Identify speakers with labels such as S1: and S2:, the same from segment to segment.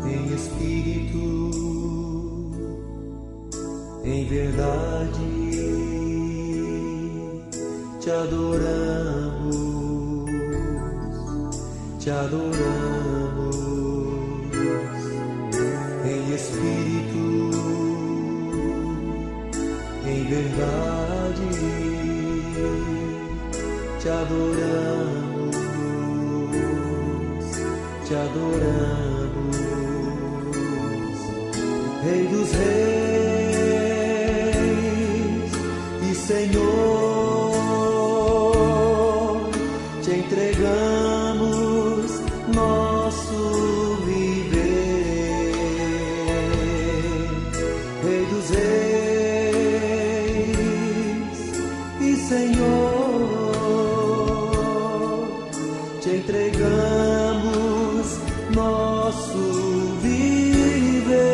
S1: em espírito, em verdade, te adoramos, te adoramos, em espírito, em verdade, te adoramos, te adoramos, Rei dos reis e Senhor, te entregamos nosso viver, Rei dos reis e Senhor, te entregamos nosso viver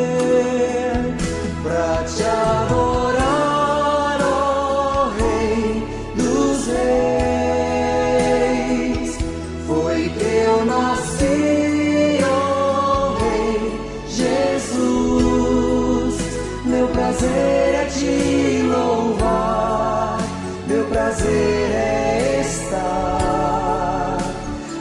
S1: pra te adorar, ó Rei dos reis. Foi que eu nasci, ó Rei Jesus. Meu prazer é te louvar, meu prazer é estar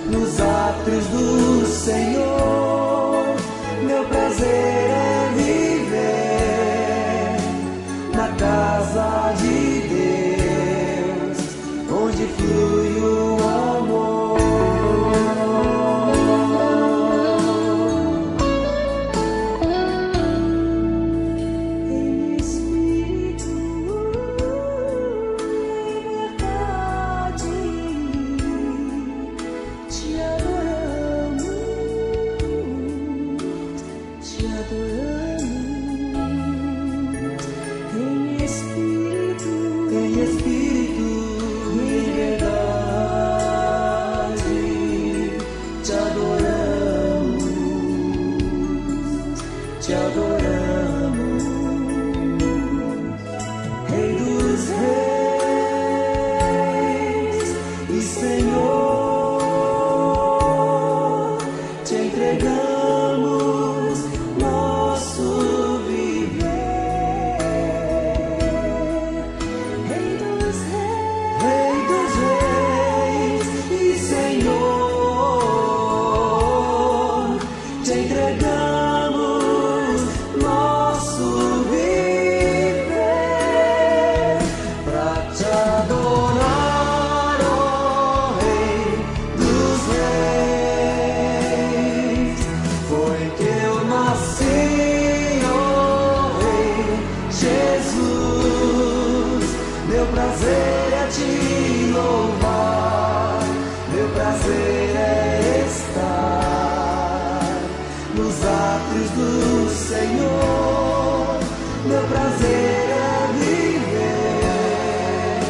S1: nos átrios do Senhor. Meu prazer é viver na casa de Deus, onde flui o amor. Em espírito, em verdade, te adoramos, te adoramos. Em espírito, em verdade, te adoramos, te adoramos, Rei dos reis e Senhor, te entregamos nosso viver, Rei dos reis e Senhor, te entregamos nosso viver pra te adorar, ó Rei dos reis. Foi que eu nasci, ó Rei Jesus. Meu prazer é te louvar, meu prazer é estar nos átrios do Senhor. Meu prazer é viver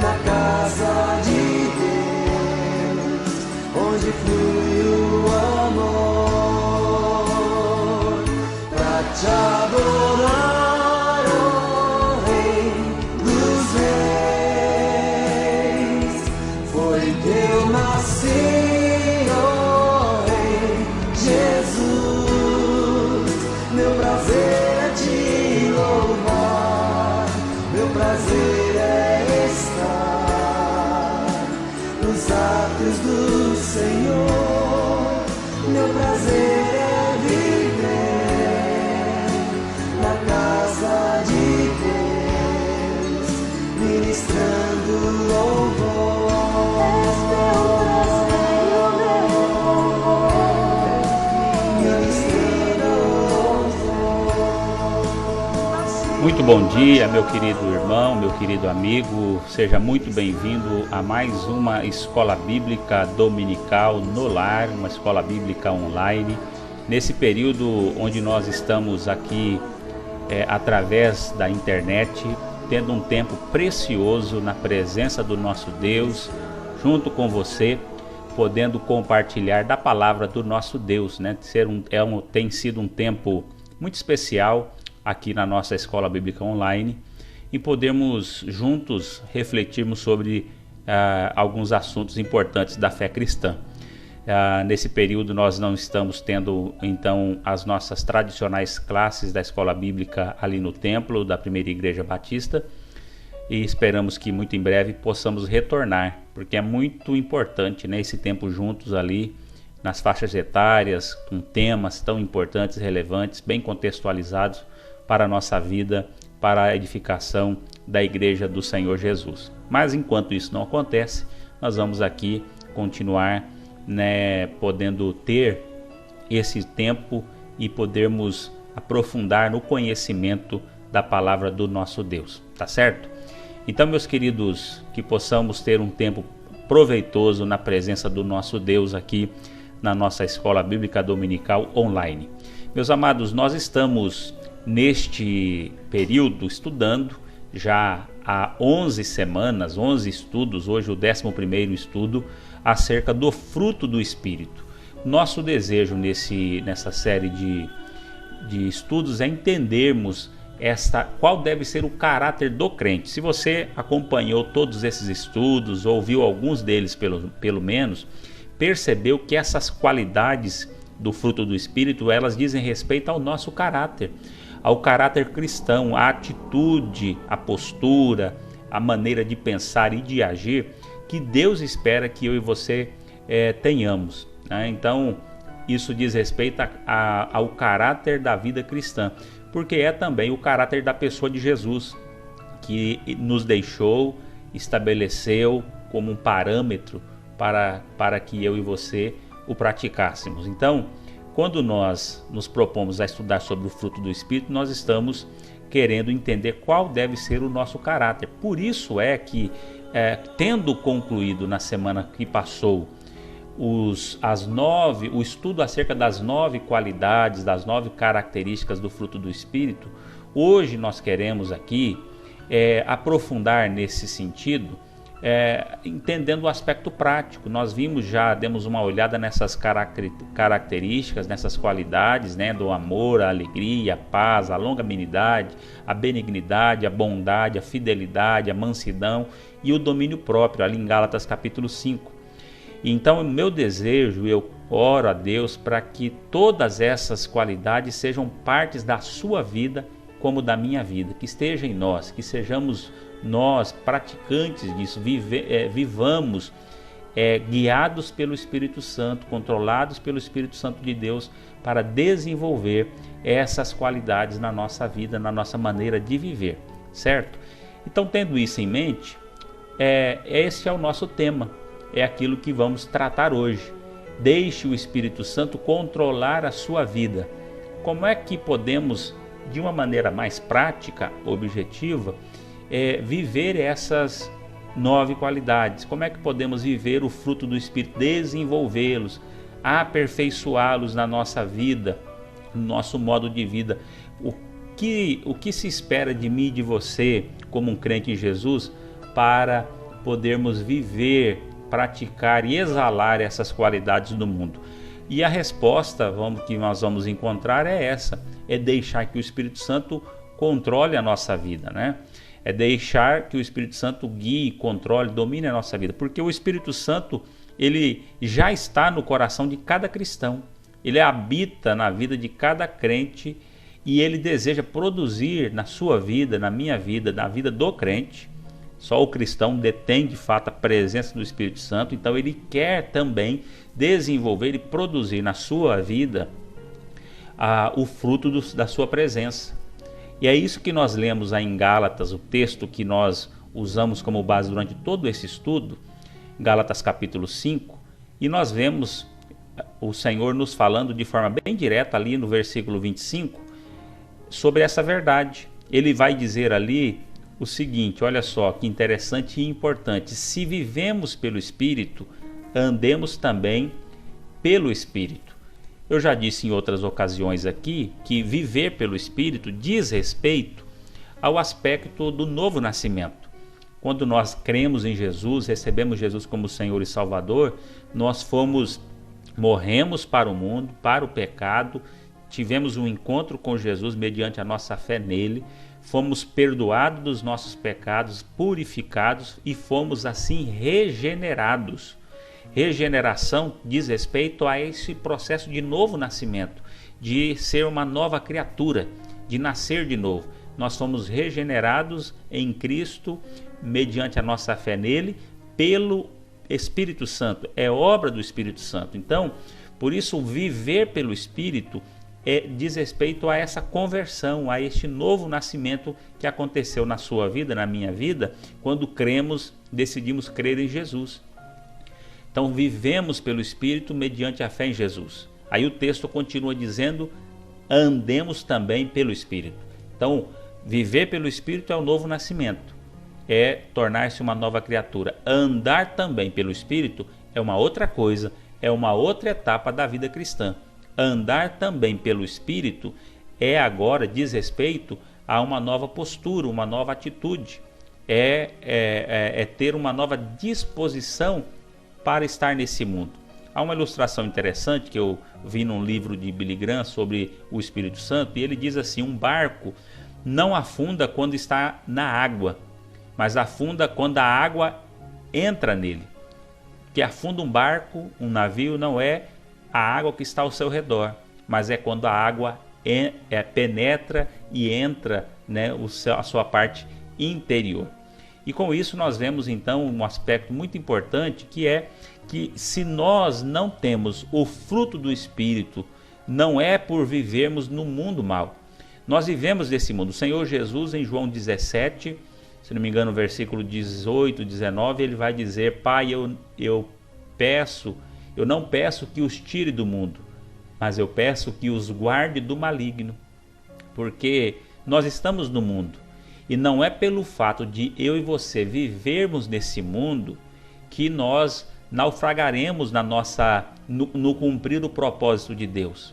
S1: na casa de Deus, onde flui o amor. Pra te adorar, ó Rei dos reis. Foi que eu nasci, ó Rei Jesus. Meu prazer é te louvar, meu prazer é estar nos átrios do Senhor. Meu prazer é viver na casa de Deus, ministrando louvor.
S2: Muito bom dia, meu querido irmão, meu querido amigo. Seja muito bem-vindo a mais uma escola bíblica dominical no lar, uma escola bíblica online. Nesse período onde nós estamos aqui através da internet, tendo um tempo precioso na presença do nosso Deus, junto com você, podendo compartilhar da palavra do nosso Deus, né? Tem sido um tempo muito especial aqui na nossa escola bíblica online e podemos juntos refletirmos sobre alguns assuntos importantes da fé cristã. Nesse período nós não estamos tendo então as nossas tradicionais classes da escola bíblica ali no templo da Primeira Igreja Batista, e esperamos que muito em breve possamos retornar, porque é muito importante, né, esse tempo juntos ali nas faixas etárias, com temas tão importantes, relevantes, bem contextualizados para a nossa vida, para a edificação da Igreja do Senhor Jesus. Mas enquanto isso não acontece, nós vamos aqui continuar, né, podendo ter esse tempo e podermos aprofundar no conhecimento da palavra do nosso Deus, tá certo? Então, meus queridos, que possamos ter um tempo proveitoso na presença do nosso Deus aqui na nossa Escola Bíblica Dominical online. Meus amados, nós estamos neste período estudando já há 11 semanas, 11 estudos, hoje o 11º estudo, acerca do fruto do Espírito. Nosso desejo nessa série de estudos é entendermos qual deve ser o caráter do crente. Se você acompanhou todos esses estudos, ouviu alguns deles pelo menos, percebeu que essas qualidades do fruto do Espírito, elas dizem respeito ao nosso caráter, ao caráter cristão, a atitude, a postura, a maneira de pensar e de agir que Deus espera que eu e você tenhamos, né? Então, isso diz respeito ao caráter da vida cristã, porque é também o caráter da pessoa de Jesus, que nos deixou, estabeleceu como um parâmetro para que eu e você o praticássemos. Então, quando nós nos propomos a estudar sobre o fruto do Espírito, nós estamos querendo entender qual deve ser o nosso caráter. Por isso é que, tendo concluído na semana que passou o estudo acerca das 9 qualidades, das 9 características do fruto do Espírito, hoje nós queremos aqui aprofundar nesse sentido, entendendo o aspecto prático. Nós demos uma olhada nessas características, nessas qualidades, né, do amor, a alegria, a paz, a longanimidade, a benignidade, a bondade, a fidelidade, a mansidão e o domínio próprio, ali em Gálatas capítulo 5. Então, o meu desejo, eu oro a Deus para que todas essas qualidades sejam partes da sua vida como da minha vida, que esteja em nós, que sejamos nós praticantes disso, vivamos guiados pelo Espírito Santo, controlados pelo Espírito Santo de Deus, para desenvolver essas qualidades na nossa vida, na nossa maneira de viver, certo? Então, tendo isso em mente, esse é o nosso tema, é aquilo que vamos tratar hoje. Deixe o Espírito Santo controlar a sua vida. Como é que podemos, de uma maneira mais prática, objetiva, viver essas 9 qualidades? Como é que podemos viver o fruto do Espírito, desenvolvê-los, aperfeiçoá-los na nossa vida, no nosso modo de vida? O que se espera de mim e de você, como um crente em Jesus, para podermos viver, praticar e exalar essas qualidades do mundo? E a resposta que nós vamos encontrar é essa: é deixar que o Espírito Santo controle a nossa vida, né? É deixar que o Espírito Santo guie, controle, domine a nossa vida, porque o Espírito Santo, ele já está no coração de cada cristão, ele habita na vida de cada crente e ele deseja produzir na sua vida, na minha vida, na vida do crente. Só o cristão detém de fato a presença do Espírito Santo, então ele quer também desenvolver e produzir na sua vida o fruto da sua presença. E é isso que nós lemos aí em Gálatas, o texto que nós usamos como base durante todo esse estudo, Gálatas capítulo 5, e nós vemos o Senhor nos falando de forma bem direta ali no versículo 25 sobre essa verdade. Ele vai dizer ali o seguinte, olha só que interessante e importante: se vivemos pelo Espírito, andemos também pelo Espírito. Eu já disse em outras ocasiões aqui que viver pelo Espírito diz respeito ao aspecto do novo nascimento. Quando nós cremos em Jesus, recebemos Jesus como Senhor e Salvador, nós morremos para o mundo, para o pecado, tivemos um encontro com Jesus mediante a nossa fé nele, fomos perdoados dos nossos pecados, purificados e fomos assim regenerados. Regeneração diz respeito a esse processo de novo nascimento, de ser uma nova criatura, de nascer de novo. Nós somos regenerados em Cristo, mediante a nossa fé nele, pelo Espírito Santo. É obra do Espírito Santo. Então, por isso, viver pelo Espírito diz respeito a essa conversão, a este novo nascimento que aconteceu na sua vida, na minha vida, quando decidimos crer em Jesus. Então, vivemos pelo Espírito mediante a fé em Jesus. Aí o texto continua dizendo, andemos também pelo Espírito. Então, viver pelo Espírito é o novo nascimento, é tornar-se uma nova criatura. Andar também pelo Espírito é uma outra coisa, é uma outra etapa da vida cristã. Andar também pelo Espírito agora diz respeito a uma nova postura, uma nova atitude, é ter uma nova disposição para estar nesse mundo. Há uma ilustração interessante que eu vi num livro de Billy Graham sobre o Espírito Santo, e ele diz assim: um barco não afunda quando está na água, mas afunda quando a água entra nele. Que afunda um barco, um navio, não é a água que está ao seu redor, mas é quando a água penetra e entra, né, a sua parte interior. E com isso nós vemos então um aspecto muito importante, que é que se nós não temos o fruto do Espírito, não é por vivermos no mundo mal. Nós vivemos desse mundo. O Senhor Jesus, em João 17, se não me engano, versículo 18, 19, ele vai dizer: Pai, eu não peço que os tire do mundo, mas eu peço que os guarde do maligno. Porque nós estamos no mundo, e não é pelo fato de eu e você vivermos nesse mundo que nós naufragaremos no cumprir o propósito de Deus.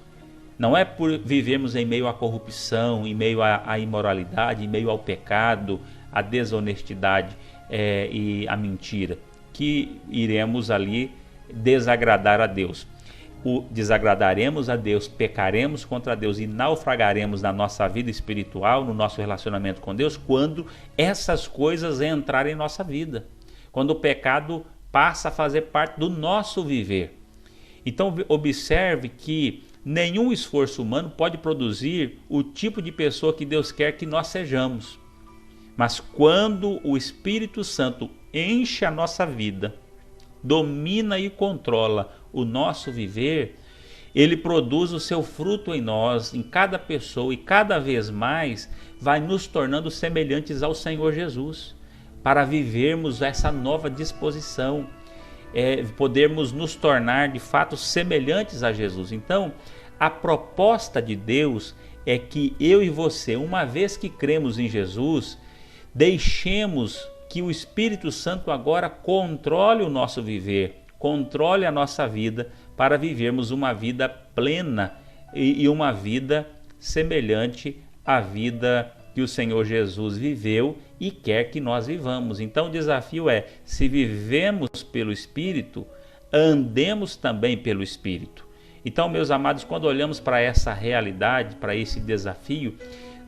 S2: Não é por vivermos em meio à corrupção, em meio à imoralidade, em meio ao pecado, à desonestidade e à mentira, que iremos ali desagradar a Deus. Desagradaremos a Deus, pecaremos contra Deus e naufragaremos na nossa vida espiritual, no nosso relacionamento com Deus, quando essas coisas entrarem em nossa vida, quando o pecado passa a fazer parte do nosso viver. Então observe que nenhum esforço humano pode produzir o tipo de pessoa que Deus quer que nós sejamos. Mas quando o Espírito Santo enche a nossa vida, domina e controla o nosso viver, ele produz o seu fruto em nós, em cada pessoa, e cada vez mais vai nos tornando semelhantes ao Senhor Jesus, para vivermos essa nova disposição, podermos nos tornar de fato semelhantes a Jesus. Então, a proposta de Deus é que eu e você, uma vez que cremos em Jesus, deixemos que o Espírito Santo agora controle o nosso viver, controle a nossa vida, para vivermos uma vida plena e uma vida semelhante à vida que o Senhor Jesus viveu e quer que nós vivamos. Então o desafio é: se vivemos pelo Espírito, andemos também pelo Espírito. Então, meus amados, quando olhamos para essa realidade, para esse desafio,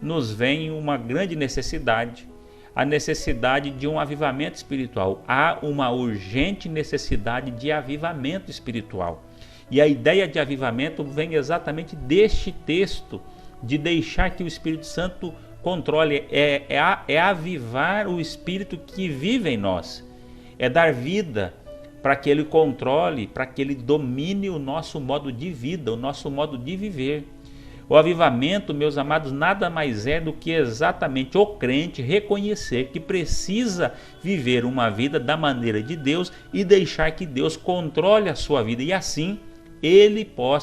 S2: nos vem uma grande necessidade, a necessidade de um avivamento espiritual. Há uma urgente necessidade de avivamento espiritual. E a ideia de avivamento vem exatamente deste texto, de deixar que o Espírito Santo controle, é avivar o Espírito que vive em nós, é dar vida para que ele controle, para que ele domine o nosso modo de vida, o nosso modo de viver. O avivamento, meus amados, nada mais é do que exatamente o crente reconhecer que precisa viver uma vida da maneira de Deus e deixar que Deus controle a sua vida, e assim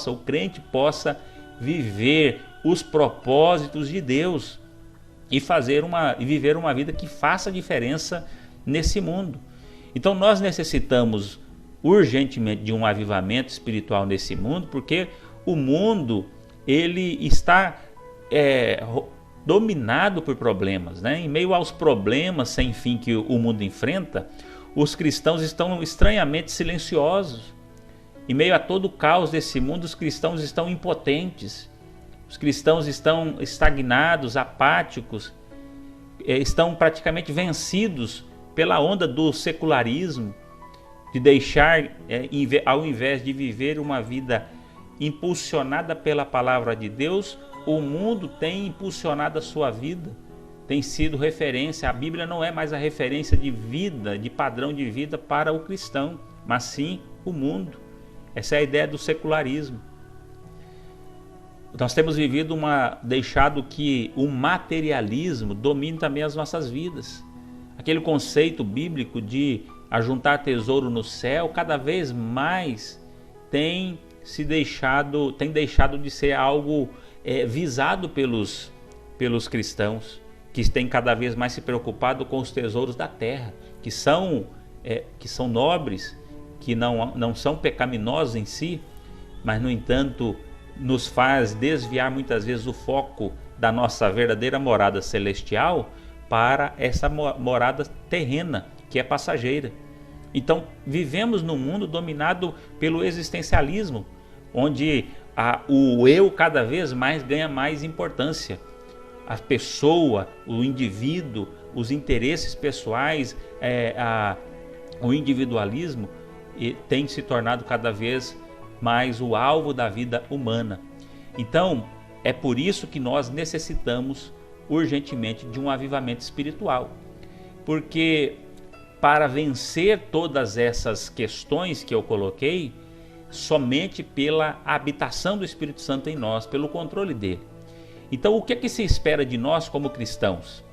S2: o crente possa viver os propósitos de Deus e viver uma vida que faça diferença nesse mundo. Então nós necessitamos urgentemente de um avivamento espiritual nesse mundo, porque o mundo ele está dominado por problemas, né? Em meio aos problemas sem fim que o mundo enfrenta, os cristãos estão estranhamente silenciosos. Em meio a todo o caos desse mundo, os cristãos estão impotentes, os cristãos estão estagnados, apáticos, estão praticamente vencidos pela onda do secularismo, de deixar, ao invés de viver uma vida impulsionada pela palavra de Deus, o mundo tem impulsionado a sua vida, tem sido referência. A Bíblia não é mais a referência de vida, de padrão de vida para o cristão, mas sim o mundo. Essa é a ideia do secularismo. Nós temos deixado que o materialismo domine também as nossas vidas. Aquele conceito bíblico de ajuntar tesouro no céu, cada vez mais tem deixado de ser algo visado pelos cristãos, que têm cada vez mais se preocupado com os tesouros da terra, que são nobres, que não são pecaminosos em si, mas no entanto nos faz desviar muitas vezes o foco da nossa verdadeira morada celestial para essa morada terrena, que é passageira. Então vivemos num mundo dominado pelo existencialismo, onde o eu cada vez mais ganha mais importância. A pessoa, o indivíduo, os interesses pessoais, o individualismo tem se tornado cada vez mais o alvo da vida humana. Então é por isso que nós necessitamos urgentemente de um avivamento espiritual, porque para vencer todas essas questões que eu coloquei, somente pela habitação do Espírito Santo em nós, pelo controle dele. Então o que é que se espera de nós como cristãos?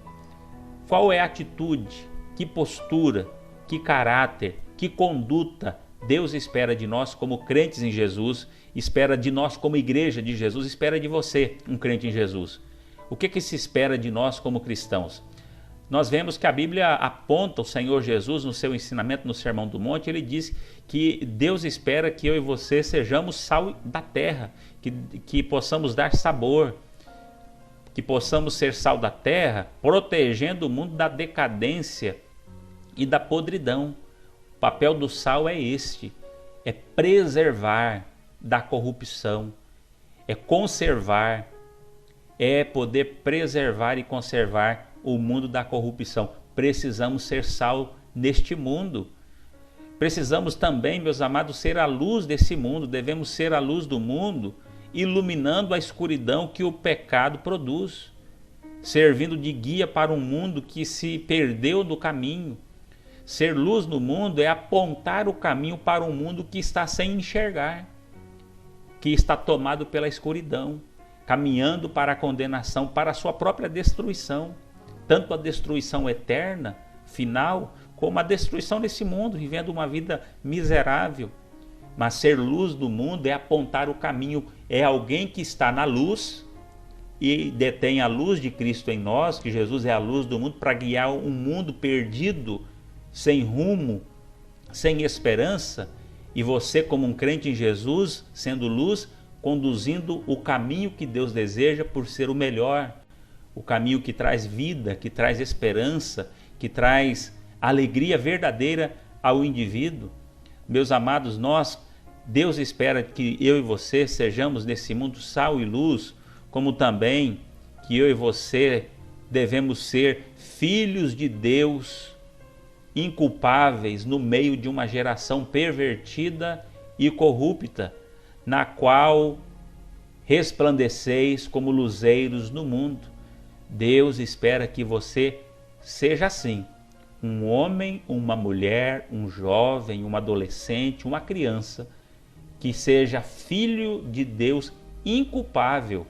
S2: Qual é a atitude, que postura, que caráter, que conduta Deus espera de nós como crentes em Jesus, espera de nós como igreja de Jesus, espera de você, um crente em Jesus? O que se espera de nós como cristãos? Nós vemos que a Bíblia aponta o Senhor Jesus no seu ensinamento no Sermão do Monte. Ele diz que Deus espera que eu e você sejamos sal da terra, que possamos dar sabor, que possamos ser sal da terra, protegendo o mundo da decadência e da podridão. O papel do sal é é preservar da corrupção, é conservar, é poder preservar e conservar o mundo da corrupção. Precisamos ser sal neste mundo. Precisamos também, meus amados, ser a luz desse mundo. Devemos ser a luz do mundo, iluminando a escuridão que o pecado produz, servindo de guia para um mundo que se perdeu do caminho. Ser luz no mundo é apontar o caminho para um mundo que está sem enxergar, que está tomado pela escuridão, caminhando para a condenação, para a sua própria destruição. Tanto a destruição eterna, final, como a destruição desse mundo, vivendo uma vida miserável. Mas ser luz do mundo é apontar o caminho, é alguém que está na luz e detém a luz de Cristo em nós, que Jesus é a luz do mundo, para guiar um mundo perdido, sem rumo, sem esperança, e você, como um crente em Jesus, sendo luz, conduzindo o caminho que Deus deseja por ser o melhor, o caminho que traz vida, que traz esperança, que traz alegria verdadeira ao indivíduo. Meus amados, Deus espera que eu e você sejamos nesse mundo sal e luz, como também que eu e você devemos ser filhos de Deus, inculpáveis no meio de uma geração pervertida e corrupta, na qual resplandeceis como luzeiros no mundo. Deus espera que você seja assim, um homem, uma mulher, um jovem, um adolescente, uma criança, que seja filho de Deus inculpável,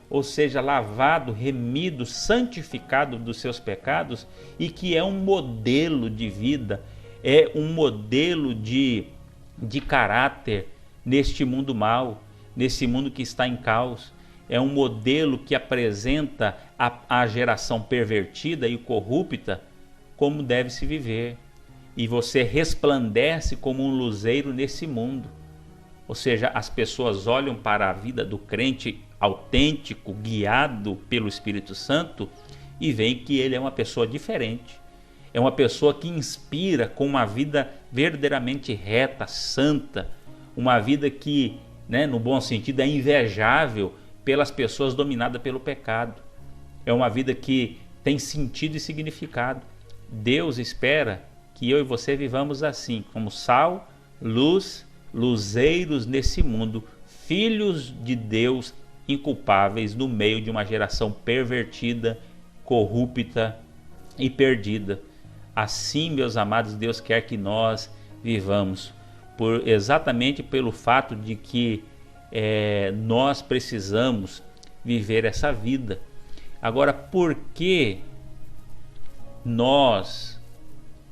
S2: ou seja, lavado, remido, santificado dos seus pecados, e que é um modelo de vida, é um modelo de caráter neste mundo mau, nesse mundo que está em caos. É um modelo que apresenta a geração pervertida e corrupta como deve se viver. E você resplandece como um luzeiro nesse mundo. Ou seja, as pessoas olham para a vida do crente autêntico, guiado pelo Espírito Santo, e veem que ele é uma pessoa diferente. É uma pessoa que inspira com uma vida verdadeiramente reta, santa, uma vida que, no bom sentido, é invejável pelas pessoas dominadas pelo pecado. É uma vida que tem sentido e significado. Deus espera que eu e você vivamos assim, como sal, luz, luzeiros nesse mundo, filhos de Deus inculpáveis no meio de uma geração pervertida, corrupta e perdida. Assim, meus amados, Deus quer que nós vivamos, exatamente pelo fato de que nós precisamos viver essa vida. Agora, por que nós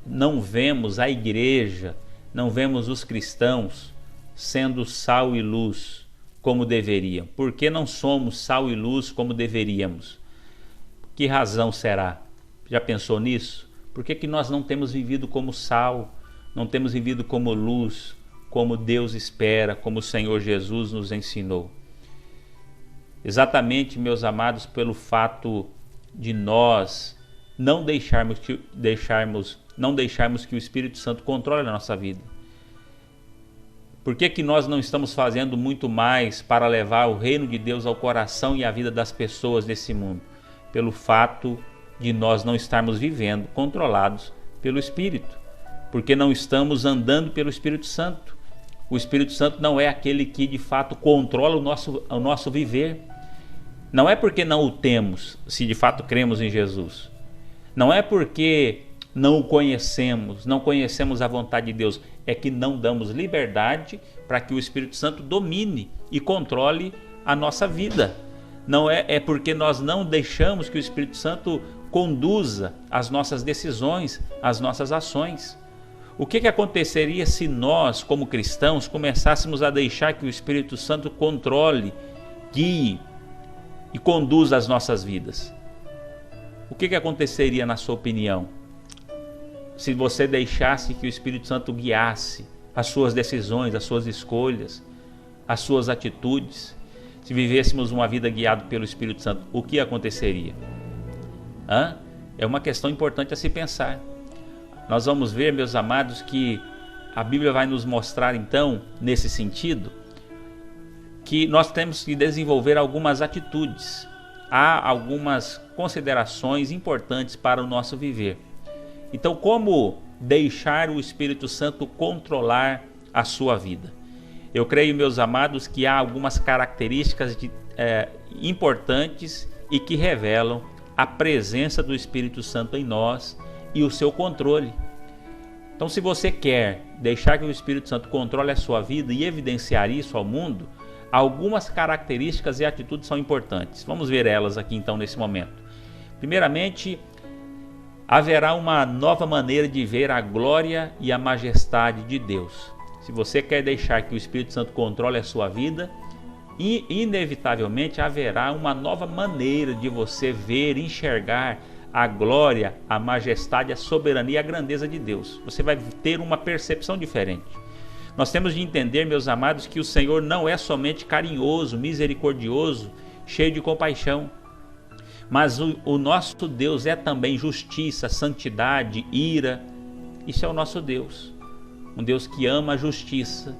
S2: não vemos a igreja, não vemos os cristãos sendo sal e luz como deveriam? Por que não somos sal e luz como deveríamos? Que razão será? Já pensou nisso? Por que nós não temos vivido como sal, não temos vivido como luz, como Deus espera, como o Senhor Jesus nos ensinou? Exatamente, meus amados, pelo fato de nós não deixarmos que o Espírito Santo controle a nossa vida. Por que nós não estamos fazendo muito mais para levar o reino de Deus ao coração e à vida das pessoas desse mundo? Pelo fato de nós não estarmos vivendo controlados pelo Espírito, porque não estamos andando pelo Espírito Santo. O Espírito Santo não é aquele que de fato controla o nosso viver. Não é porque não o temos, se de fato cremos em Jesus. Não é porque não o conhecemos, não conhecemos a vontade de Deus. É que não damos liberdade para que o Espírito Santo domine e controle a nossa vida. Não é porque nós não deixamos que o Espírito Santo conduza as nossas decisões, as nossas ações. O que aconteceria se nós, como cristãos, começássemos a deixar que o Espírito Santo controle, guie e conduza as nossas vidas? O que aconteceria, na sua opinião, se você deixasse que o Espírito Santo guiasse as suas decisões, as suas escolhas, as suas atitudes? Se vivêssemos uma vida guiada pelo Espírito Santo, o que aconteceria? É uma questão importante a se pensar. Nós vamos ver, meus amados, que a Bíblia vai nos mostrar então, nesse sentido, que nós temos que desenvolver algumas atitudes. Há algumas considerações importantes para o nosso viver. Então, como deixar o Espírito Santo controlar a sua vida? Eu creio, meus amados, que há algumas características importantes e que revelam a presença do Espírito Santo em nós e o seu controle. Então, se você quer deixar que o Espírito Santo controle a sua vida e evidenciar isso ao mundo, algumas características e atitudes são importantes. Vamos ver elas aqui então nesse momento. Primeiramente, haverá uma nova maneira de ver a glória e a majestade de Deus. Se você quer deixar que o Espírito Santo controle a sua vida, inevitavelmente haverá uma nova maneira de você ver, enxergar a glória, a majestade, a soberania e a grandeza de Deus. Você vai ter uma percepção diferente. Nós temos de entender, meus amados, que o Senhor não é somente carinhoso, misericordioso, cheio de compaixão, mas o nosso Deus é também justiça, santidade, ira. Isso é o nosso Deus, um Deus que ama a justiça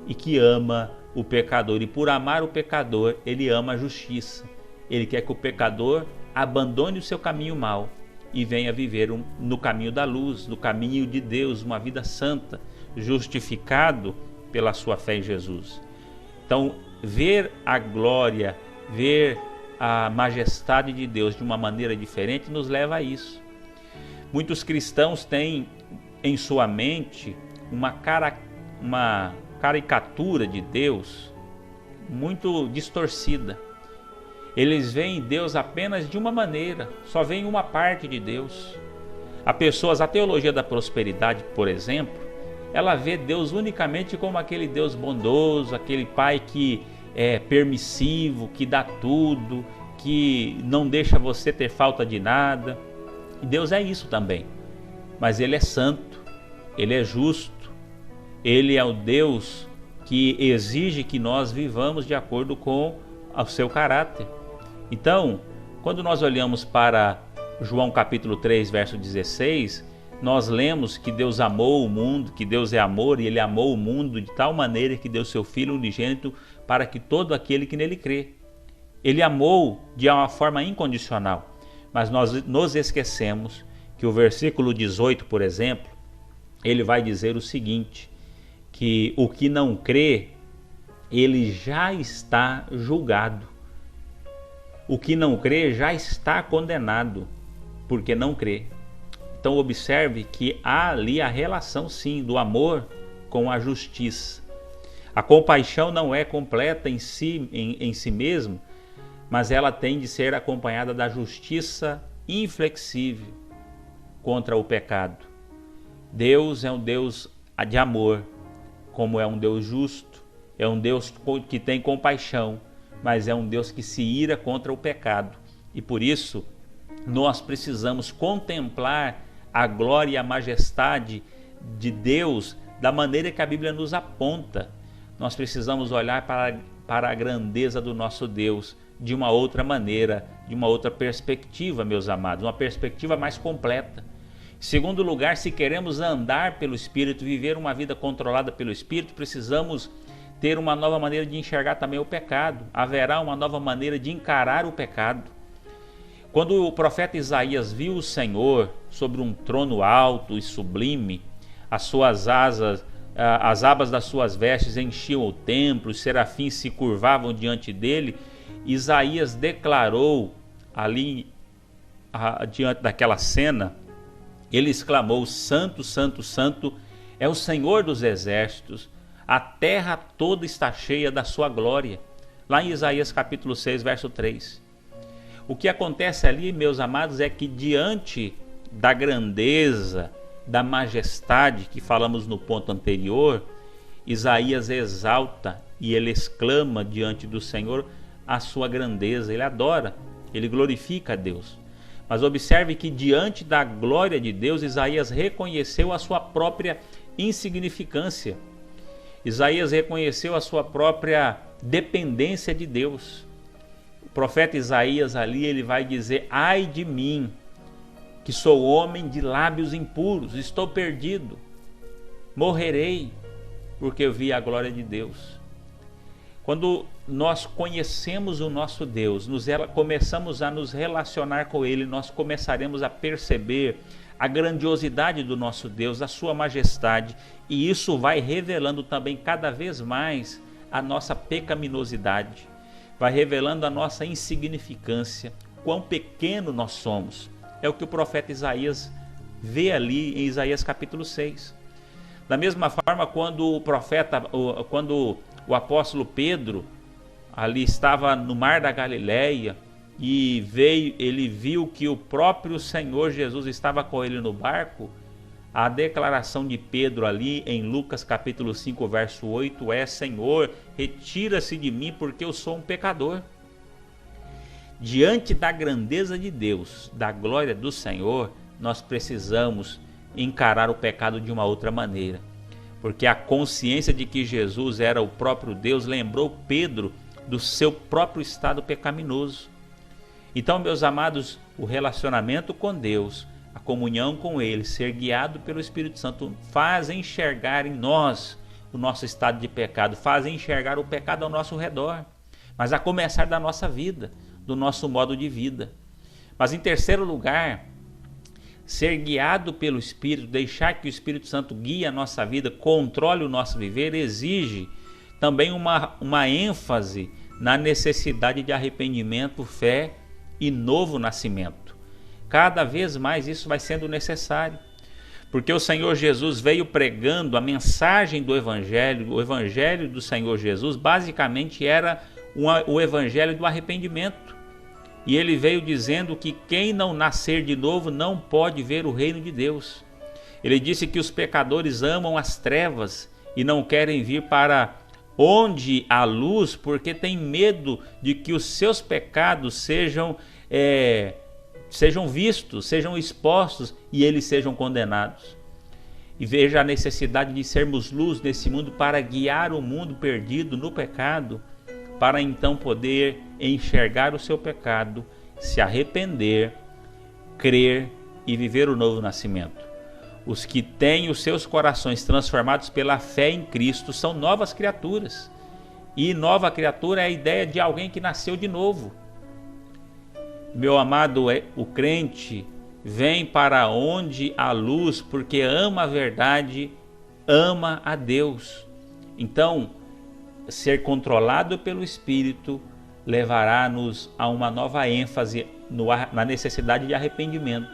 S2: e que ama o pecador, e por amar o pecador, ele ama a justiça. Ele quer que o pecador abandone o seu caminho mau e venha viver no caminho da luz, no caminho de Deus, uma vida santa, justificado pela sua fé em Jesus. Então, ver a glória, ver a majestade de Deus de uma maneira diferente nos leva a isso. Muitos cristãos têm em sua mente uma caricatura de Deus muito distorcida. Eles veem Deus apenas de uma maneira, só veem uma parte de Deus. A teologia da prosperidade, por exemplo, ela vê Deus unicamente como aquele Deus bondoso, aquele Pai que é permissivo, que dá tudo, que não deixa você ter falta de nada. E Deus é isso também, mas Ele é santo, Ele é justo, Ele é o Deus que exige que nós vivamos de acordo com o seu caráter. Então, quando nós olhamos para João capítulo 3, verso 16, nós lemos que Deus amou o mundo, que Deus é amor, e Ele amou o mundo de tal maneira que deu seu Filho unigênito para que todo aquele que nele crê. Ele amou de uma forma incondicional, mas nós nos esquecemos que o versículo 18, por exemplo, ele vai dizer o seguinte, que o que não crê, ele já está julgado. O que não crê já está condenado, porque não crê. Então observe que há ali a relação sim do amor com a justiça. A compaixão não é completa em si mesmo, mas ela tem de ser acompanhada da justiça inflexível contra o pecado. Deus é um Deus de amor, como é um Deus justo, é um Deus que tem compaixão, mas é um Deus que se ira contra o pecado. E por isso nós precisamos contemplar a glória e a majestade de Deus da maneira que a Bíblia nos aponta. Nós precisamos olhar para a grandeza do nosso Deus de uma outra maneira, de uma outra perspectiva, meus amados, uma perspectiva mais completa. Em segundo lugar, se queremos andar pelo Espírito, viver uma vida controlada pelo Espírito, precisamos ter uma nova maneira de enxergar também o pecado. Haverá uma nova maneira de encarar o pecado. Quando o profeta Isaías viu o Senhor sobre um trono alto e sublime, as suas asas, as abas das suas vestes enchiam o templo, os serafins se curvavam diante dele, Isaías declarou ali, diante daquela cena, ele exclamou: Santo, Santo, Santo é o Senhor dos exércitos, a terra toda está cheia da sua glória. Lá em Isaías capítulo 6, verso 3. O que acontece ali, meus amados, é que diante da grandeza, da majestade que falamos no ponto anterior, Isaías exalta e ele exclama diante do Senhor a sua grandeza, ele adora, ele glorifica a Deus. Mas observe que diante da glória de Deus, Isaías reconheceu a sua própria insignificância. Isaías reconheceu a sua própria dependência de Deus. O profeta Isaías ali, ele vai dizer: ai de mim, que sou homem de lábios impuros, estou perdido, morrerei, porque eu vi a glória de Deus. Quando nós conhecemos o nosso Deus, começamos a nos relacionar com Ele, nós começaremos a perceber a grandiosidade do nosso Deus, a sua majestade, e isso vai revelando também cada vez mais a nossa pecaminosidade, vai revelando a nossa insignificância, quão pequeno nós somos. É o que o profeta Isaías vê ali em Isaías capítulo 6. Da mesma forma, quando o apóstolo Pedro ali estava no mar da Galileia e ele viu que o próprio Senhor Jesus estava com ele no barco, a declaração de Pedro ali em Lucas capítulo 5, verso 8 é: Senhor, retira-se de mim, porque eu sou um pecador. Diante da grandeza de Deus, da glória do Senhor, nós precisamos encarar o pecado de uma outra maneira, porque a consciência de que Jesus era o próprio Deus lembrou Pedro do seu próprio estado pecaminoso. Então, meus amados, o relacionamento com Deus, a comunhão com Ele, ser guiado pelo Espírito Santo, faz enxergar em nós o nosso estado de pecado, faz enxergar o pecado ao nosso redor, mas a começar da nossa vida, do nosso modo de vida. Mas em terceiro lugar, ser guiado pelo Espírito, deixar que o Espírito Santo guie a nossa vida, controle o nosso viver, exige também uma ênfase na necessidade de arrependimento, fé e novo nascimento. Cada vez mais isso vai sendo necessário, porque o Senhor Jesus veio pregando a mensagem do Evangelho. O Evangelho do Senhor Jesus basicamente era o Evangelho do arrependimento. E ele veio dizendo que quem não nascer de novo não pode ver o reino de Deus. Ele disse que os pecadores amam as trevas e não querem vir para onde há luz, porque tem medo de que os seus pecados sejam vistos, sejam expostos e eles sejam condenados. E veja a necessidade de sermos luz nesse mundo para guiar o mundo perdido no pecado, para então poder enxergar o seu pecado, se arrepender, crer e viver o novo nascimento. Os que têm os seus corações transformados pela fé em Cristo são novas criaturas. E nova criatura é a ideia de alguém que nasceu de novo. Meu amado, o crente, vem para onde há luz, porque ama a verdade, ama a Deus. Então, ser controlado pelo Espírito levará-nos a uma nova ênfase na necessidade de arrependimento,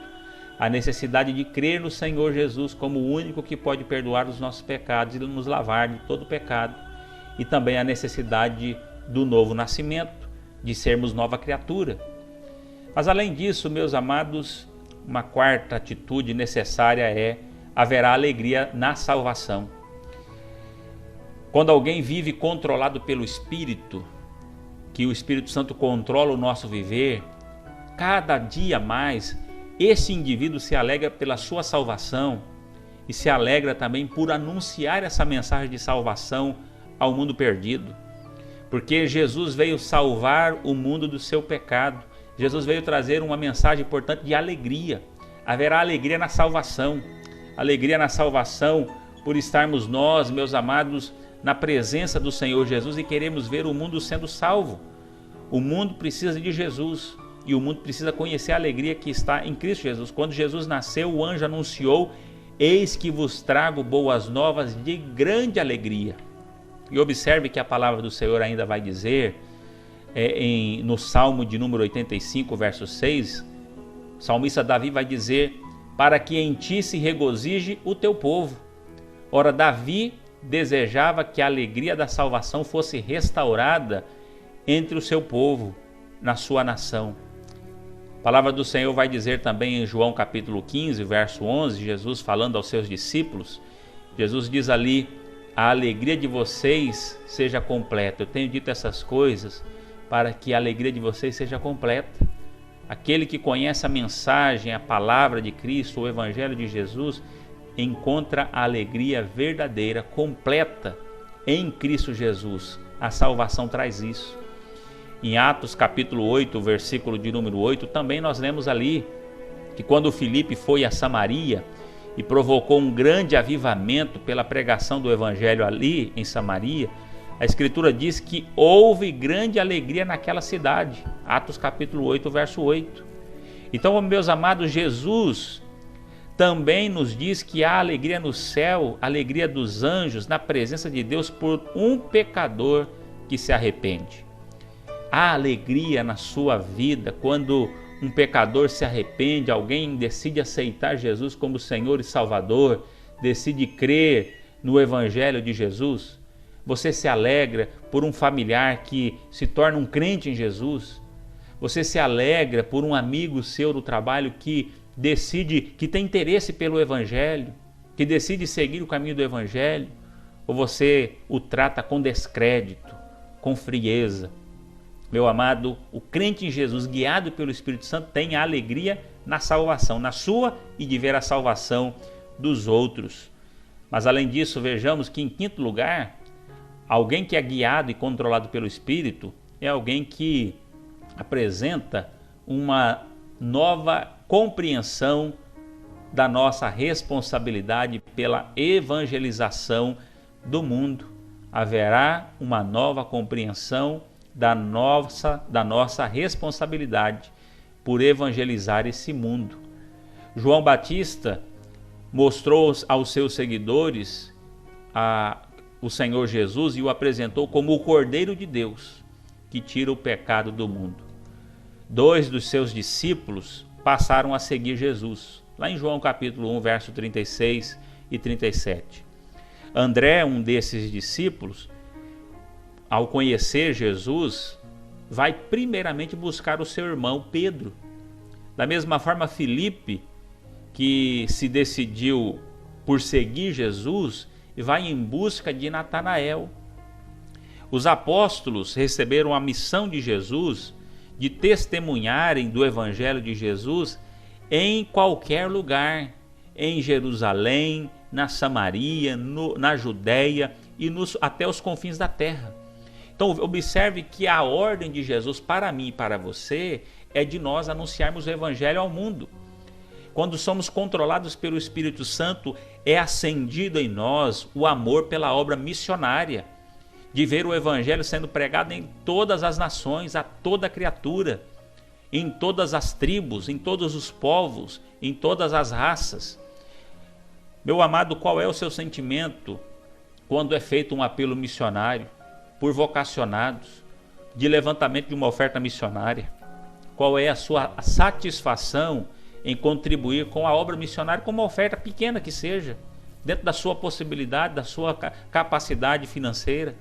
S2: a necessidade de crer no Senhor Jesus como o único que pode perdoar os nossos pecados e nos lavar de todo pecado, e também a necessidade do novo nascimento, de sermos nova criatura. Mas além disso, meus amados, uma quarta atitude necessária haverá alegria na salvação. Quando alguém vive controlado pelo Espírito, que o Espírito Santo controla o nosso viver, cada dia mais esse indivíduo se alegra pela sua salvação e se alegra também por anunciar essa mensagem de salvação ao mundo perdido. Porque Jesus veio salvar o mundo do seu pecado. Jesus veio trazer uma mensagem, portanto, de alegria. Haverá alegria na salvação. Alegria na salvação por estarmos nós, meus amados, na presença do Senhor Jesus e queremos ver o mundo sendo salvo. O mundo precisa de Jesus e o mundo precisa conhecer a alegria que está em Cristo Jesus. Quando Jesus nasceu, o anjo anunciou: eis que vos trago boas novas de grande alegria. E observe que a palavra do Senhor ainda vai dizer, no Salmo de número 85, verso 6, o salmista Davi vai dizer: para que em ti se regozije o teu povo. Ora, Davi desejava que a alegria da salvação fosse restaurada entre o seu povo, na sua nação. A palavra do Senhor vai dizer também em João capítulo 15, verso 11, Jesus falando aos seus discípulos, Jesus diz ali: a alegria de vocês seja completa. Eu tenho dito essas coisas para que a alegria de vocês seja completa. Aquele que conhece a mensagem, a palavra de Cristo, o Evangelho de Jesus, encontra a alegria verdadeira, completa em Cristo Jesus. A salvação traz isso. Em Atos capítulo 8, versículo de número 8, também nós lemos ali que quando Filipe foi a Samaria e provocou um grande avivamento pela pregação do Evangelho ali em Samaria, a Escritura diz que houve grande alegria naquela cidade. Atos capítulo 8, verso 8. Então, meus amados, Jesus também nos diz que há alegria no céu, alegria dos anjos, na presença de Deus por um pecador que se arrepende. Há alegria na sua vida quando um pecador se arrepende, alguém decide aceitar Jesus como Senhor e Salvador, decide crer no Evangelho de Jesus. Você se alegra por um familiar que se torna um crente em Jesus. Você se alegra por um amigo seu do trabalho que decide, que tem interesse pelo Evangelho, que decide seguir o caminho do Evangelho, ou você o trata com descrédito, com frieza. Meu amado, o crente em Jesus, guiado pelo Espírito Santo, tem a alegria na salvação, na sua e de ver a salvação dos outros. Mas além disso, vejamos que em quinto lugar, alguém que é guiado e controlado pelo Espírito é alguém que apresenta uma nova compreensão da nossa responsabilidade pela evangelização do mundo. Haverá uma nova compreensão da nossa responsabilidade por evangelizar esse mundo. João Batista mostrou aos seus seguidores o Senhor Jesus e o apresentou como o Cordeiro de Deus que tira o pecado do mundo. 2 dos seus discípulos passaram a seguir Jesus, lá em João capítulo 1, verso 36 e 37. André, um desses discípulos, ao conhecer Jesus, vai primeiramente buscar o seu irmão Pedro. Da mesma forma, Filipe, que se decidiu por seguir Jesus, vai em busca de Natanael. Os apóstolos receberam a missão de Jesus de testemunharem do Evangelho de Jesus em qualquer lugar, em Jerusalém, na Samaria, na Judéia e até os confins da terra. Então observe que a ordem de Jesus para mim e para você é de nós anunciarmos o Evangelho ao mundo. Quando somos controlados pelo Espírito Santo, é acendido em nós o amor pela obra missionária, de ver o Evangelho sendo pregado em todas as nações, a toda criatura. em todas as tribos, em todos os povos, em todas as raças. Meu amado, qual é o seu sentimento quando é feito um apelo missionário por vocacionados, de levantamento de uma oferta missionária? Qual é a sua satisfação em contribuir com a obra missionária, com uma oferta pequena que seja, dentro da sua possibilidade, da sua capacidade financeira?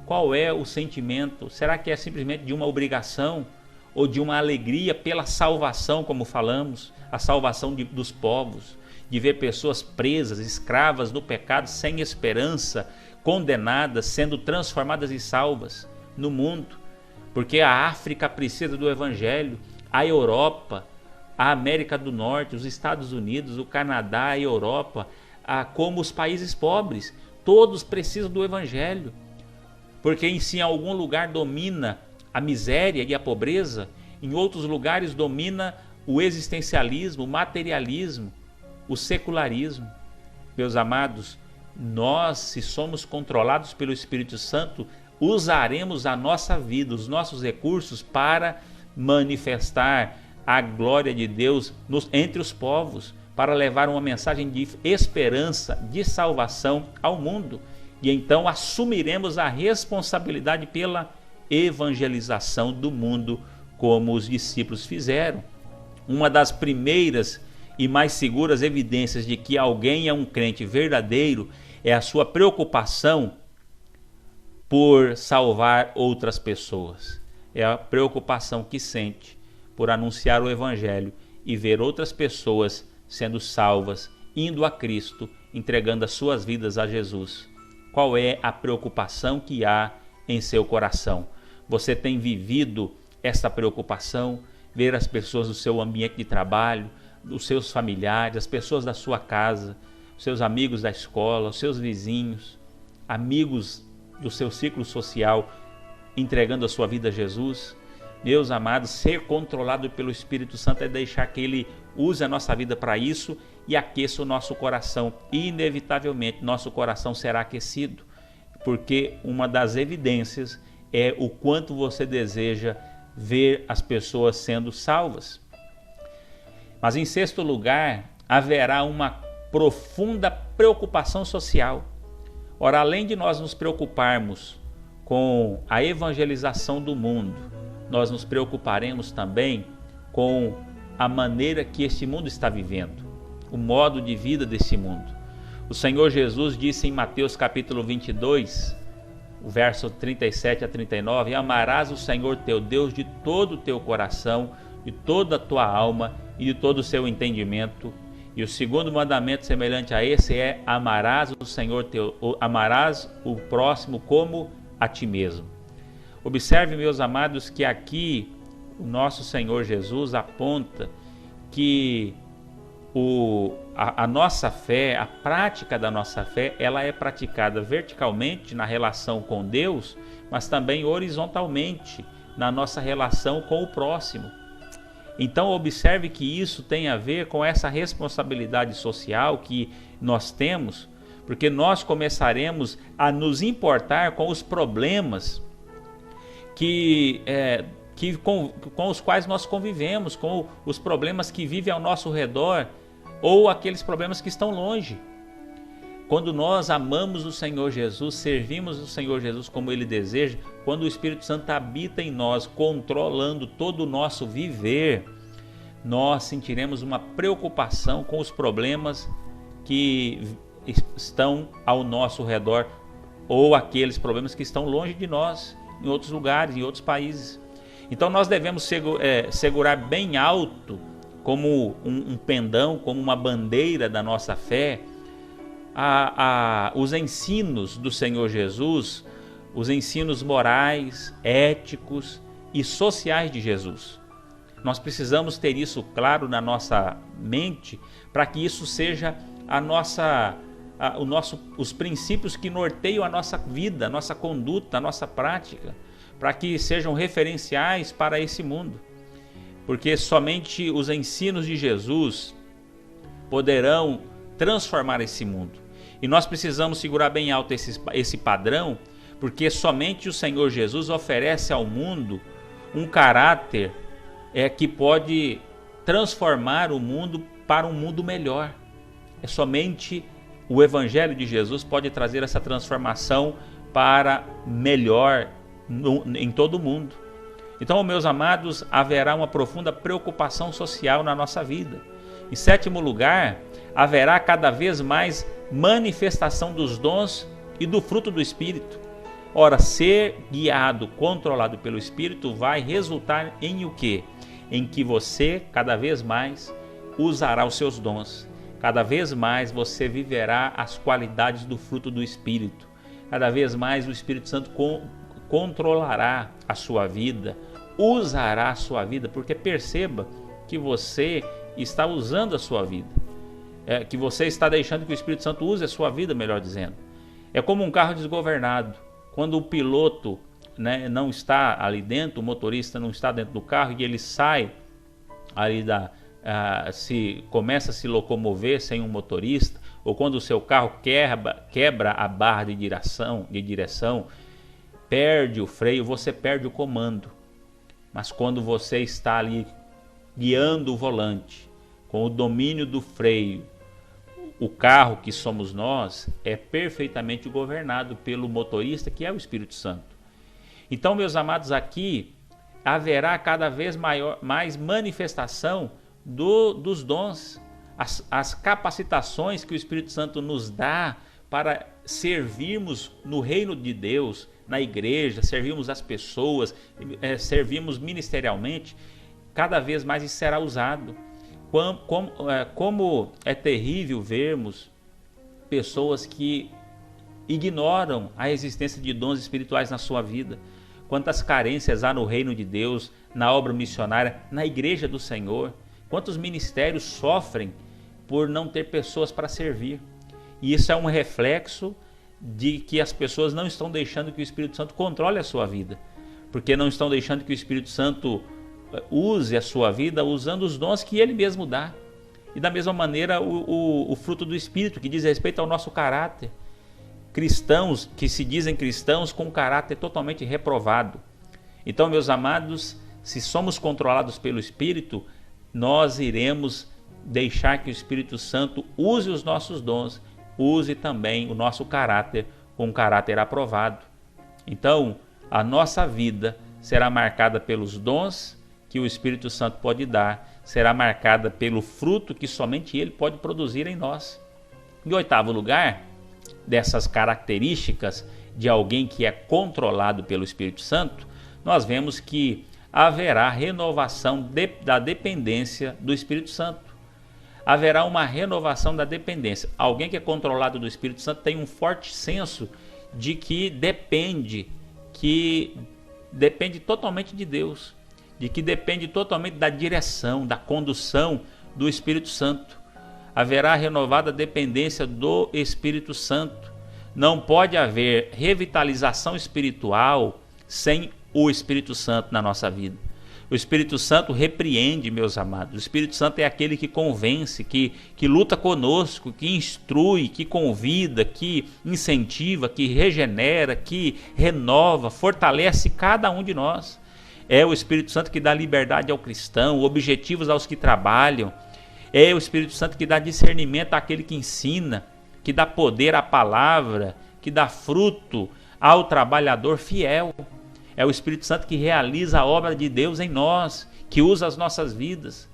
S2: Qual é o sentimento? Será que é simplesmente de uma obrigação ou de uma alegria pela salvação, como falamos, a salvação dos povos, de ver pessoas presas, escravas do pecado, sem esperança, condenadas, sendo transformadas e salvas no mundo? Porque a África precisa do Evangelho, a Europa, a América do Norte, os Estados Unidos, o Canadá, a Europa, como os países pobres, todos precisam do Evangelho. Porque se em algum lugar domina a miséria e a pobreza, em outros lugares domina o existencialismo, o materialismo, o secularismo. Meus amados, nós, se somos controlados pelo Espírito Santo, usaremos a nossa vida, os nossos recursos para manifestar a glória de Deus entre os povos, para levar uma mensagem de esperança, de salvação ao mundo. E então assumiremos a responsabilidade pela evangelização do mundo, como os discípulos fizeram. Uma das primeiras e mais seguras evidências de que alguém é um crente verdadeiro é a sua preocupação por salvar outras pessoas. É a preocupação que sente por anunciar o Evangelho e ver outras pessoas sendo salvas, indo a Cristo, entregando as suas vidas a Jesus. Qual é a preocupação que há em seu coração? Você tem vivido essa preocupação? Ver as pessoas do seu ambiente de trabalho, os seus familiares, as pessoas da sua casa, os seus amigos da escola, os seus vizinhos, amigos do seu ciclo social, entregando a sua vida a Jesus? Meus amados, ser controlado pelo Espírito Santo é deixar que Ele use a nossa vida para isso e aqueça o nosso coração. E inevitavelmente nosso coração será aquecido, porque uma das evidências é o quanto você deseja ver as pessoas sendo salvas. Mas em sexto lugar, haverá uma profunda preocupação social. Ora, além de nós nos preocuparmos com a evangelização do mundo, nós nos preocuparemos também com a maneira que este mundo está vivendo, o modo de vida desse mundo. O Senhor Jesus disse em Mateus capítulo 22, o verso 37 a 39, amarás o Senhor teu Deus de todo o teu coração, de toda a tua alma e de todo o seu entendimento. E o segundo mandamento semelhante a esse é: amarás o Senhor teu, amarás o próximo como a ti mesmo. Observe, meus amados, que aqui o nosso Senhor Jesus aponta que a nossa fé, a prática da nossa fé, ela é praticada verticalmente na relação com Deus, mas também horizontalmente na nossa relação com o próximo. Então observe que isso tem a ver com essa responsabilidade social que nós temos, porque nós começaremos a nos importar com os problemas com os quais nós convivemos, com os problemas que vivem ao nosso redor ou aqueles problemas que estão longe. Quando nós amamos o Senhor Jesus, servimos o Senhor Jesus como Ele deseja, quando o Espírito Santo habita em nós, controlando todo o nosso viver, nós sentiremos uma preocupação com os problemas que estão ao nosso redor ou aqueles problemas que estão longe de nós, em outros lugares, em outros países. Então nós devemos segurar bem alto, como um pendão, como uma bandeira da nossa fé, os ensinos do Senhor Jesus, os ensinos morais, éticos e sociais de Jesus. Nós precisamos ter isso claro na nossa mente, para que isso seja os princípios que norteiam a nossa vida, a nossa conduta, a nossa prática, para que sejam referenciais para esse mundo. Porque somente os ensinos de Jesus poderão transformar esse mundo. E nós precisamos segurar bem alto esse padrão, porque somente o Senhor Jesus oferece ao mundo um caráter que pode transformar o mundo para um mundo melhor. É somente o Evangelho de Jesus pode trazer essa transformação para melhor em todo o mundo. Então, meus amados, haverá uma profunda preocupação social na nossa vida. Em sétimo lugar, haverá cada vez mais manifestação dos dons e do fruto do Espírito. Ora, ser guiado, controlado pelo Espírito vai resultar em o quê? Em que você, cada vez mais, usará os seus dons. Cada vez mais você viverá as qualidades do fruto do Espírito. Cada vez mais o Espírito Santo controlará a sua vida, usará a sua vida, porque perceba que você está usando a sua vida, que você está deixando que o Espírito Santo use a sua vida, melhor dizendo. É como um carro desgovernado. Quando o piloto, não está ali dentro, o motorista não está dentro do carro e ele sai ali começa a se locomover sem um motorista, ou quando o seu carro quebra a barra de direção, perde o freio, você perde o comando. Mas quando você está ali guiando o volante, com o domínio do freio, o carro que somos nós é perfeitamente governado pelo motorista, que é o Espírito Santo. Então, meus amados, aqui haverá cada vez mais manifestação dos dons, as capacitações que o Espírito Santo nos dá para servirmos no reino de Deus, na igreja, servirmos as pessoas, servirmos ministerialmente. Cada vez mais isso será usado. Como é terrível vermos pessoas que ignoram a existência de dons espirituais na sua vida. Quantas carências há no reino de Deus, na obra missionária, na igreja do Senhor. Quantos ministérios sofrem por não ter pessoas para servir. E isso é um reflexo de que as pessoas não estão deixando que o Espírito Santo controle a sua vida. Porque não estão deixando que o Espírito Santo use a sua vida usando os dons que ele mesmo dá. E da mesma maneira o fruto do Espírito, que diz respeito ao nosso caráter. Cristãos que se dizem cristãos com caráter totalmente reprovado. Então, meus amados, se somos controlados pelo Espírito, nós iremos deixar que o Espírito Santo use os nossos dons, use também o nosso caráter com um caráter aprovado. Então, a nossa vida será marcada pelos dons que o Espírito Santo pode dar, será marcada pelo fruto que somente ele pode produzir em nós. Em oitavo lugar, dessas características de alguém que é controlado pelo Espírito Santo, nós vemos que haverá renovação da dependência do Espírito Santo. Haverá uma renovação da dependência. Alguém que é controlado do Espírito Santo tem um forte senso de que depende totalmente de Deus, de que depende totalmente da direção, da condução do Espírito Santo. Haverá renovada dependência do Espírito Santo. Não pode haver revitalização espiritual sem o Espírito Santo na nossa vida. O Espírito Santo repreende, meus amados. O Espírito Santo é aquele que convence, que luta conosco, que instrui, que convida, que incentiva, que regenera, que renova, fortalece cada um de nós. É o Espírito Santo que dá liberdade ao cristão, objetivos aos que trabalham. É o Espírito Santo que dá discernimento àquele que ensina, que dá poder à palavra, que dá fruto ao trabalhador fiel. É o Espírito Santo que realiza a obra de Deus em nós, que usa as nossas vidas.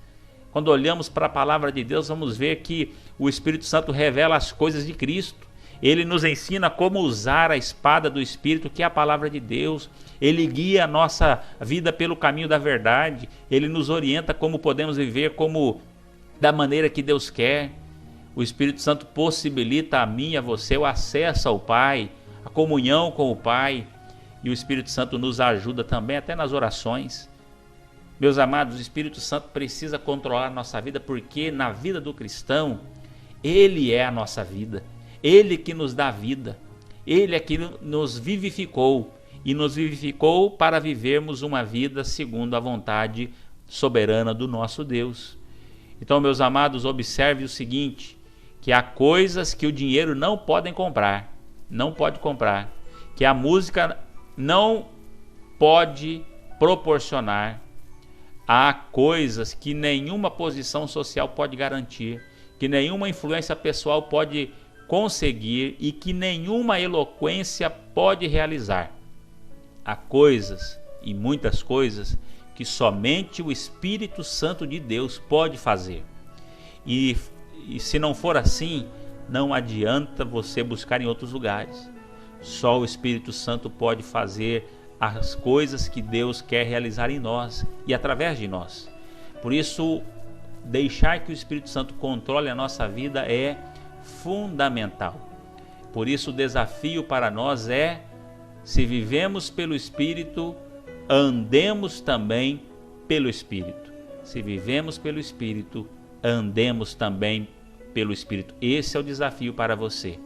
S2: Quando olhamos para a palavra de Deus, vamos ver que o Espírito Santo revela as coisas de Cristo. Ele nos ensina como usar a espada do Espírito, que é a palavra de Deus. Ele guia a nossa vida pelo caminho da verdade. Ele nos orienta como podemos viver, da maneira que Deus quer. O Espírito Santo possibilita a mim e a você o acesso ao Pai, a comunhão com o Pai. E o Espírito Santo nos ajuda também até nas orações. Meus amados, o Espírito Santo precisa controlar a nossa vida, porque na vida do cristão, ele é a nossa vida. Ele que nos dá vida. Ele é que nos vivificou. E nos vivificou para vivermos uma vida segundo a vontade soberana do nosso Deus. Então, meus amados, observe o seguinte, que há coisas que o dinheiro não pode comprar. Que a música não pode proporcionar. há coisas que nenhuma posição social pode garantir, que nenhuma influência pessoal pode conseguir e que nenhuma eloquência pode realizar. Há coisas, e muitas coisas, que somente o Espírito Santo de Deus pode fazer. E se não for assim, não adianta você buscar em outros lugares. Só o Espírito Santo pode fazer as coisas que Deus quer realizar em nós e através de nós. Por isso, deixar que o Espírito Santo controle a nossa vida é fundamental. Por isso, o desafio para nós é: se vivemos pelo Espírito, andemos também pelo Espírito. Se vivemos pelo Espírito, andemos também pelo Espírito. Esse é o desafio para você.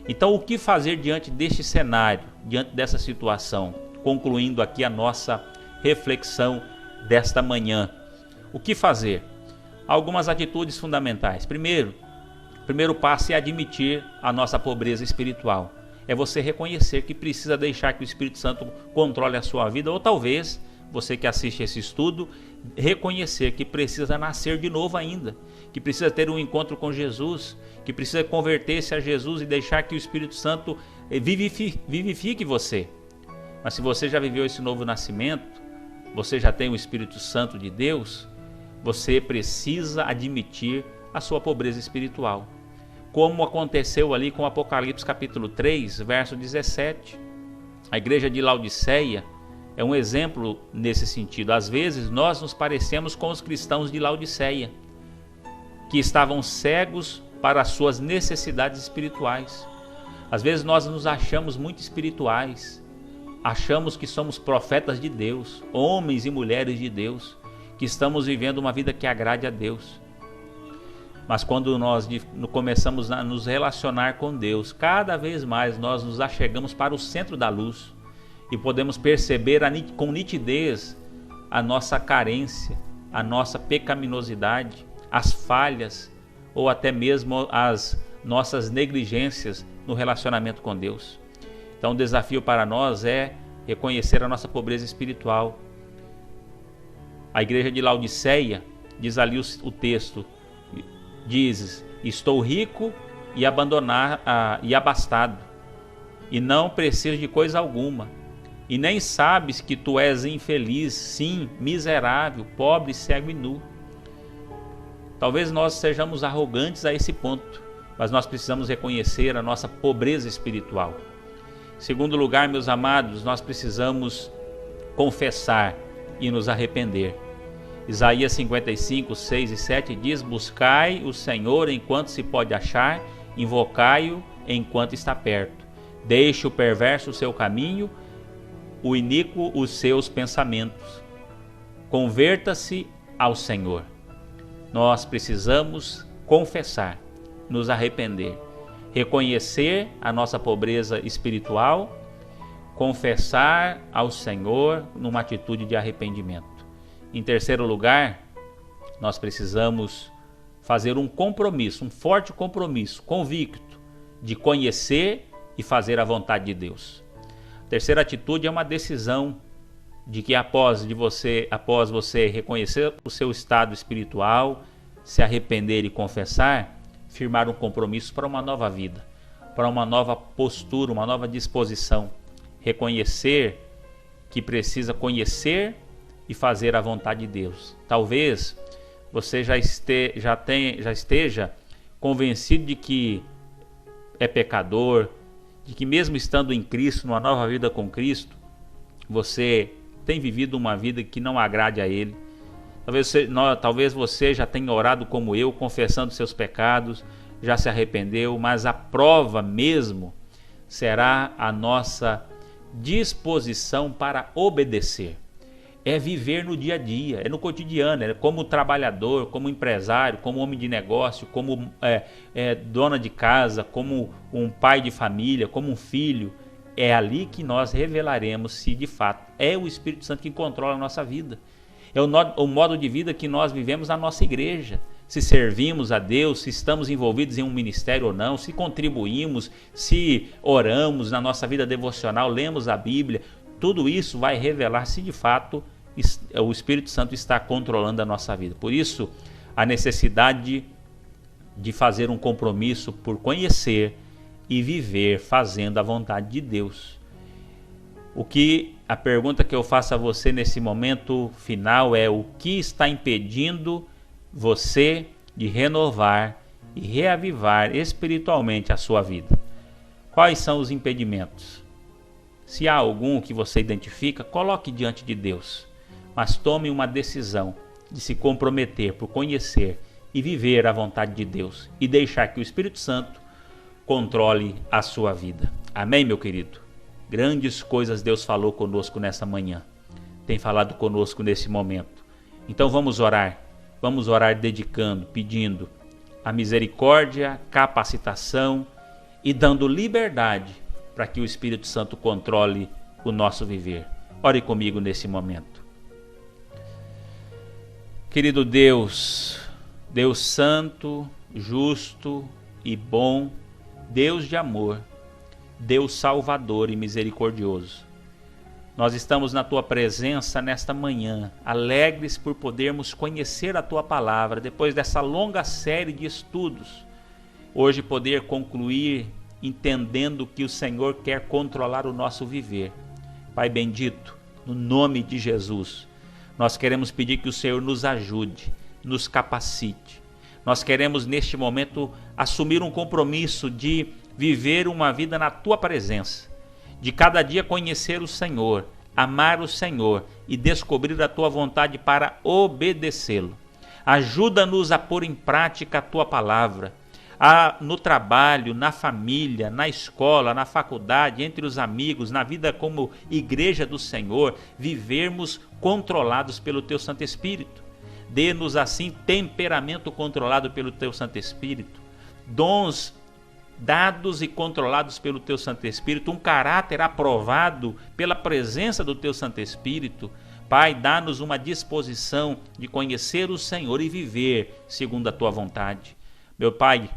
S2: Então, o que fazer diante deste cenário, diante dessa situação? Concluindo aqui a nossa reflexão desta manhã. O que fazer? Algumas atitudes fundamentais. Primeiro, o primeiro passo é admitir a nossa pobreza espiritual. É você reconhecer que precisa deixar que o Espírito Santo controle a sua vida, ou talvez, você que assiste esse estudo, reconhecer que precisa nascer de novo ainda, que precisa ter um encontro com Jesus, que precisa converter-se a Jesus e deixar que o Espírito Santo vivifique você. Mas se você já viveu esse novo nascimento, você já tem o Espírito Santo de Deus, você precisa admitir a sua pobreza espiritual. Como aconteceu ali com Apocalipse capítulo 3, verso 17. A igreja de Laodiceia é um exemplo nesse sentido. Às vezes nós nos parecemos com os cristãos de Laodiceia, que estavam cegos para as suas necessidades espirituais. Às vezes nós nos achamos muito espirituais, achamos que somos profetas de Deus, homens e mulheres de Deus, que estamos vivendo uma vida que agrade a Deus. Mas quando nós começamos a nos relacionar com Deus, cada vez mais nós nos achegamos para o centro da luz e podemos perceber com nitidez a nossa carência, a nossa pecaminosidade, as falhas ou até mesmo as nossas negligências no relacionamento com Deus. Então o desafio para nós é reconhecer a nossa pobreza espiritual. A igreja de Laodiceia, diz ali o texto, diz: estou rico e abastado, e não preciso de coisa alguma, e nem sabes que tu és infeliz, sim, miserável, pobre, cego e nu. Talvez nós sejamos arrogantes a esse ponto, mas nós precisamos reconhecer a nossa pobreza espiritual. Em segundo lugar, meus amados, nós precisamos confessar e nos arrepender. Isaías 55, 6 e 7 diz: buscai o Senhor enquanto se pode achar, invocai-o enquanto está perto. Deixe o perverso o seu caminho, o iníquo os seus pensamentos. Converta-se ao Senhor. Nós precisamos confessar, nos arrepender, reconhecer a nossa pobreza espiritual, confessar ao Senhor numa atitude de arrependimento. Em terceiro lugar, nós precisamos fazer um compromisso, um forte compromisso, convicto, de conhecer e fazer a vontade de Deus. A terceira atitude é uma decisão de que após você reconhecer o seu estado espiritual, se arrepender e confessar, firmar um compromisso para uma nova vida, para uma nova postura, uma nova disposição. Reconhecer que precisa conhecer e fazer a vontade de Deus. Talvez você já esteja convencido de que é pecador, de que mesmo estando em Cristo, numa nova vida com Cristo, você tem vivido uma vida que não agrade a Ele. Talvez você já tenha orado como eu, confessando seus pecados, já se arrependeu, mas a prova mesmo será a nossa disposição para obedecer. É viver no dia a dia, é no cotidiano, é como trabalhador, como empresário, como homem de negócio, como dona de casa, como um pai de família, como um filho. É ali que nós revelaremos se de fato é o Espírito Santo que controla a nossa vida. É o modo de vida que nós vivemos na nossa igreja. Se servimos a Deus, se estamos envolvidos em um ministério ou não, se contribuímos, se oramos na nossa vida devocional, lemos a Bíblia. Tudo isso vai revelar se de fato o Espírito Santo está controlando a nossa vida. Por isso, a necessidade de fazer um compromisso por conhecer e viver fazendo a vontade de Deus. A pergunta que eu faço a você nesse momento final é: o que está impedindo você de renovar e reavivar espiritualmente a sua vida? Quais são os impedimentos? Se há algum que você identifica, coloque diante de Deus, mas tome uma decisão de se comprometer por conhecer e viver a vontade de Deus e deixar que o Espírito Santo controle a sua vida. Amém, meu querido? Grandes coisas Deus falou conosco nessa manhã, tem falado conosco nesse momento. Então vamos orar dedicando, pedindo a misericórdia, capacitação e dando liberdade para que o Espírito Santo controle o nosso viver. Ore comigo nesse momento. Querido Deus, Deus santo, justo e bom, Deus de amor, Deus salvador e misericordioso, nós estamos na Tua presença nesta manhã, alegres por podermos conhecer a Tua palavra, depois dessa longa série de estudos, hoje poder concluir entendendo que o Senhor quer controlar o nosso viver. Pai bendito, no nome de Jesus, nós queremos pedir que o Senhor nos ajude, nos capacite. Nós queremos neste momento assumir um compromisso de viver uma vida na Tua presença, de cada dia conhecer o Senhor, amar o Senhor e descobrir a Tua vontade para obedecê-lo. Ajuda-nos a pôr em prática a Tua palavra, no trabalho, na família, na escola, na faculdade, entre os amigos, na vida como igreja do Senhor, vivermos controlados pelo Teu Santo Espírito. Dê-nos assim temperamento controlado pelo Teu Santo Espírito, dons dados e controlados pelo Teu Santo Espírito, um caráter aprovado pela presença do Teu Santo Espírito. Pai, dá-nos uma disposição de conhecer o Senhor e viver segundo a Tua vontade. Meu Pai,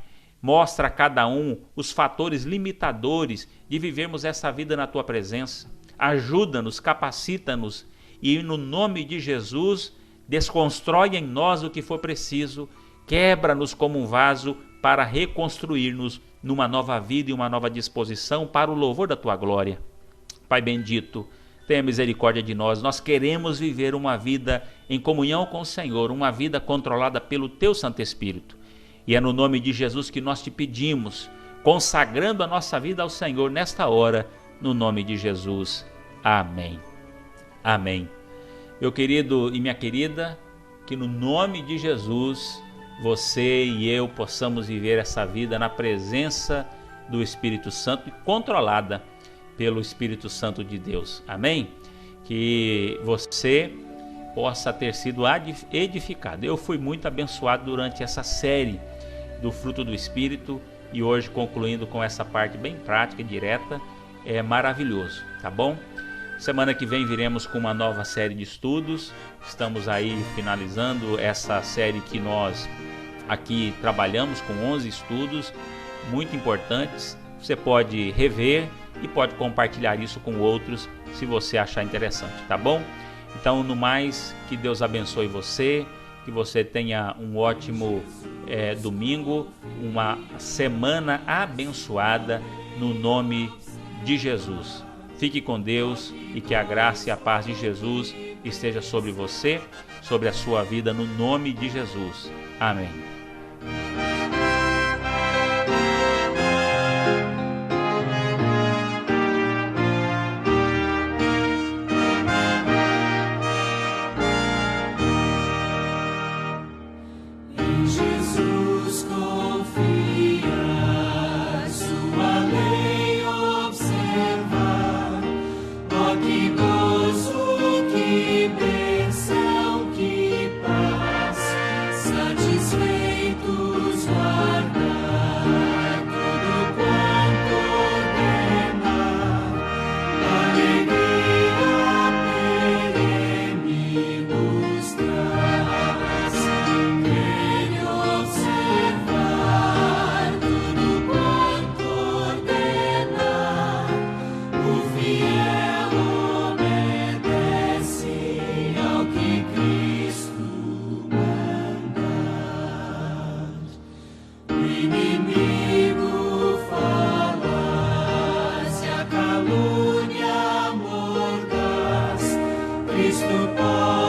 S2: mostra a cada um os fatores limitadores de vivermos essa vida na Tua presença. Ajuda-nos, capacita-nos e, no nome de Jesus, desconstrói em nós o que for preciso, quebra-nos como um vaso para reconstruir-nos numa nova vida e uma nova disposição para o louvor da Tua glória. Pai bendito, tenha misericórdia de nós. Nós queremos viver uma vida em comunhão com o Senhor, uma vida controlada pelo Teu Santo Espírito. E é no nome de Jesus que nós Te pedimos, consagrando a nossa vida ao Senhor nesta hora, no nome de Jesus. Amém. Amém. Meu querido e minha querida, que no nome de Jesus, você e eu possamos viver essa vida na presença do Espírito Santo e controlada pelo Espírito Santo de Deus. Amém? Que você possa ter sido edificado. Eu fui muito abençoado durante essa série do fruto do Espírito e hoje concluindo com essa parte bem prática e direta, é maravilhoso, tá bom? Semana que vem viremos com uma nova série de estudos. Estamos aí finalizando essa série que nós aqui trabalhamos com 11 estudos muito importantes. Você pode rever e pode compartilhar isso com outros se você achar interessante, tá bom? Então, no mais, que Deus abençoe você, que você tenha um ótimo domingo, uma semana abençoada no nome de Jesus. Fique com Deus e que a graça e a paz de Jesus esteja sobre você, sobre a sua vida, no nome de Jesus. Amém.
S3: Satisfeitos
S1: Oh